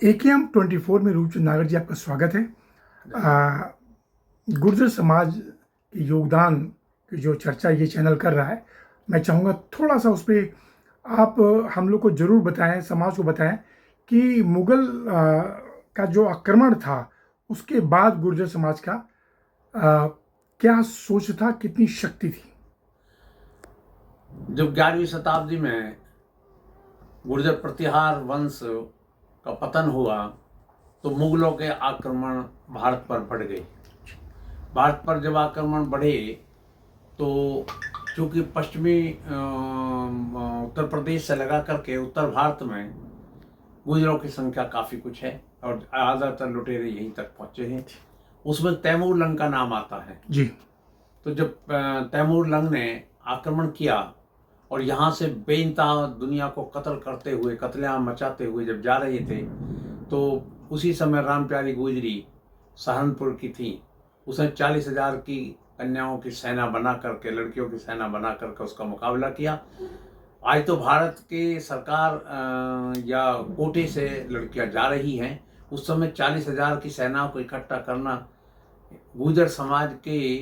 AKM 24 में रूपचंद नागर जी आपका स्वागत है। गुर्जर समाज के योगदान की जो चर्चा ये चैनल कर रहा है, मैं चाहूँगा थोड़ा सा उस पर आप हम लोग को ज़रूर बताएं, समाज को बताएं कि मुग़ल का जो आक्रमण था उसके बाद गुर्जर समाज का क्या सोच था, कितनी शक्ति थी। जब 11वीं शताब्दी में गुर्जर प्रतिहार वंश का पतन हुआ तो मुगलों के आक्रमण भारत पर बढ़ गए। भारत पर जब आक्रमण बढ़े तो चूँकि पश्चिमी उत्तर प्रदेश से लगा करके उत्तर भारत में गुर्जरों की संख्या काफ़ी कुछ है और ज़्यादातर लुटेरे यहीं तक पहुँचे हैं। उसमें तैमूर लंग का नाम आता है जी। तो जब तैमूर लंग ने आक्रमण किया और यहाँ से बेइंतहा दुनिया को कत्ल करते हुए, कत्लेआम मचाते हुए जब जा रहे थे तो उसी समय राम प्यारी गुजरी सहारनपुर की थी। उसने 40,000 की कन्याओं की सेना बना करके, लड़कियों की सेना बना करके उसका मुकाबला किया। आज तो भारत की सरकार या कोटे से लड़कियां जा रही हैं, उस समय 40,000 की सेना को इकट्ठा करना गुर्जर समाज के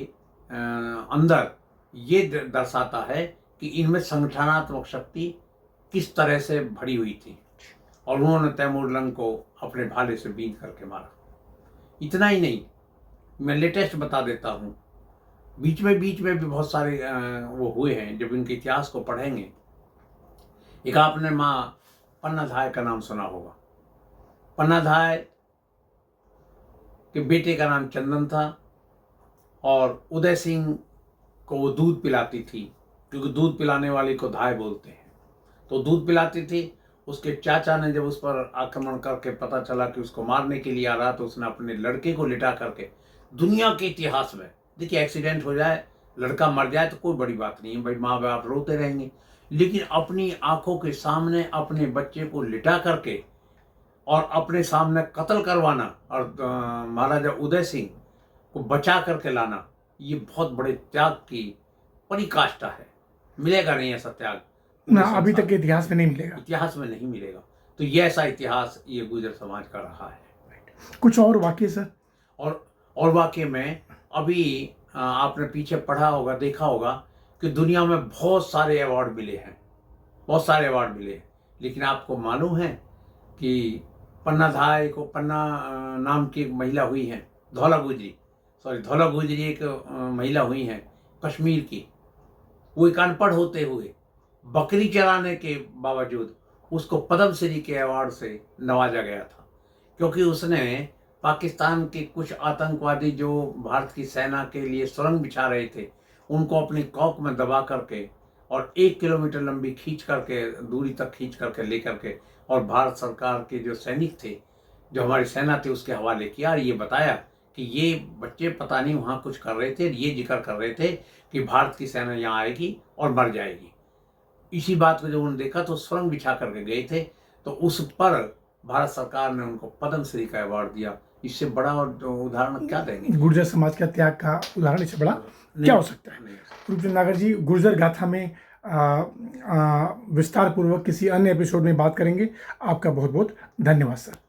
अंदर ये दर्शाता है कि इनमें संगठनात्मक शक्ति किस तरह से भरी हुई थी और उन्होंने तैमूर लंग को अपने भाले से बीन करके मारा। इतना ही नहीं, मैं लेटेस्ट बता देता हूँ, बीच में भी बहुत सारे वो हुए हैं। जब इनके इतिहास को पढ़ेंगे, एक आपने माँ पन्नाधाय का नाम सुना होगा। पन्नाधाय के बेटे का नाम चंदन था और उदय सिंह को वो दूध पिलाती थी, क्योंकि दूध पिलाने वाले को धाय बोलते हैं। तो दूध पिलाती थी। उसके चाचा ने जब उस पर आक्रमण करके पता चला कि उसको मारने के लिए आ रहा, तो उसने अपने लड़के को लिटा करके, दुनिया के इतिहास में देखिए एक्सीडेंट हो जाए, लड़का मर जाए तो कोई बड़ी बात नहीं है, भाई माँ बाप रोते रहेंगे, लेकिन अपनी आंखों के सामने अपने बच्चे को लिटा करके और अपने सामने कत्ल करवाना और महाराजा उदय सिंह को बचा करके लाना, ये बहुत बड़े त्याग की पराकाष्ठा है। मिलेगा नहीं ऐसा त्याग ना, अभी तक के इतिहास में नहीं मिलेगा, इतिहास में नहीं मिलेगा। तो ये ऐसा इतिहास ये गुर्जर समाज का रहा है। कुछ और वाक्य सर? और वाकई में अभी आपने पीछे पढ़ा होगा, देखा होगा कि दुनिया में बहुत सारे अवार्ड मिले हैं, बहुत सारे अवार्ड मिले हैं, लेकिन आपको मालूम है कि पन्नाधाय को, पन्ना नाम की एक महिला हुई है, धौला गुजरी एक महिला हुई हैं कश्मीर की। वो एक अनपढ़ होते हुए बकरी चराने के बावजूद उसको पद्मश्री के अवार्ड से नवाजा गया था, क्योंकि उसने पाकिस्तान के कुछ आतंकवादी जो भारत की सेना के लिए सुरंग बिछा रहे थे, उनको अपनी कॉक में दबा करके और 1 किलोमीटर लंबी दूरी तक खींच करके ले करके और भारत सरकार के जो सैनिक थे, जो हमारी सेना थी, उसके हवाले किया और ये बताया कि ये बच्चे पता नहीं वहाँ कुछ कर रहे थे, ये जिक्र कर रहे थे कि भारत की सेना यहाँ आएगी और मर जाएगी। इसी बात को जब उन्होंने देखा तो सुरंग बिछा करके गए थे, तो उस पर भारत सरकार ने उनको पद्मश्री का अवार्ड दिया। इससे बड़ा और उदाहरण क्या देंगे? गुर्जर समाज का त्याग का उदाहरण इससे बड़ा क्या हो सकता है? रूपचंद नागर जी, गुर्जर गाथा में विस्तार पूर्वक किसी अन्य एपिसोड में बात करेंगे। आपका बहुत बहुत धन्यवाद सर।